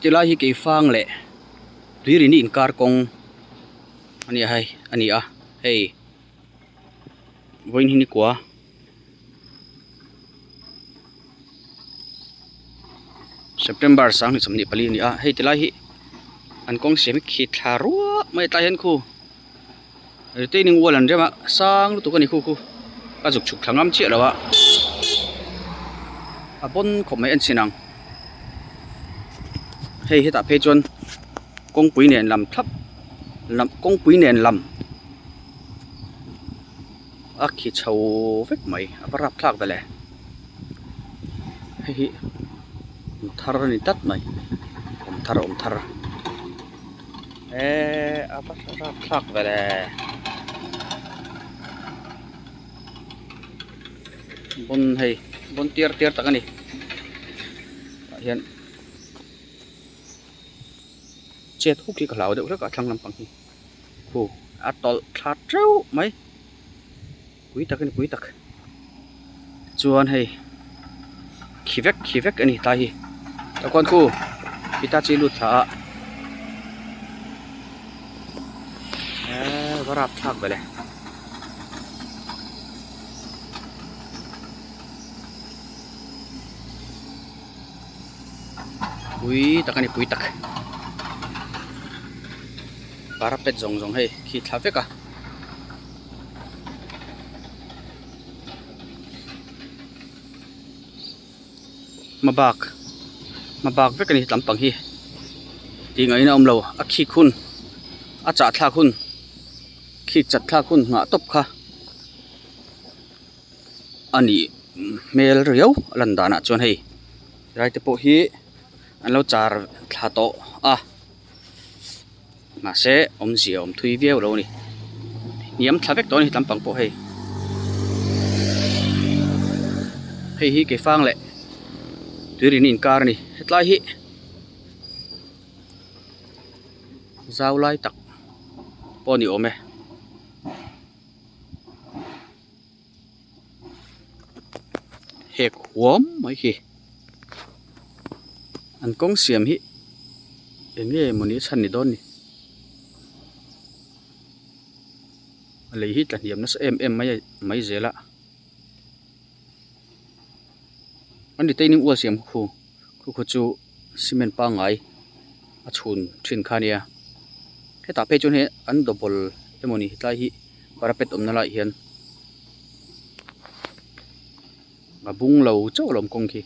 ti lai hi ke fang le tuirin in kar kong ani hai ani a hei voin hini kwa September sang ni samni pali ni a hei ti lai hi an kong sem khi tharua mai ta hen khu te ning walan rema sang lu tu ka ni khu ka juk chuk thangam che lawa a bon khom mai an sinang hei heta phe chon kong pui nen lam thap lam kong pui nen lam a khi chho vek mai a parap thak bele hei thar ni tat mai om thar a parap thak bele bon hei bon tiar takani hian chet hu ki khalau de ka thlang lam pang hi hu atol thla treu mai pui tak chuan hei khivek ani ta hi ta kon khu kita chi lu tha varap thak bele pui tak parapet zong hei khi thla veka mabak vek ani tlampang hi ti ngai na omlo a khi khun a cha thla khun khi chat thla khun nga top kha ani mel riau lan dana chon hei rai te po hi an lo char thla to a ma se om zia om thui viau lo ni niam thla vek to ni tlampang po hei hi ke fang le tuirin in kar ni hetlai hi zaulai tak poni ome hek huam mai hi an kong siam hi enge moni chan ni don ni lei hi tla hiam na sa em mai zela an ri taining wal siam khu chu cement pa ngai a chhun thin khania heta pe chun he an dobol emoni tlai hi parapet omna lai hian ma bung lo chaw lom kong khi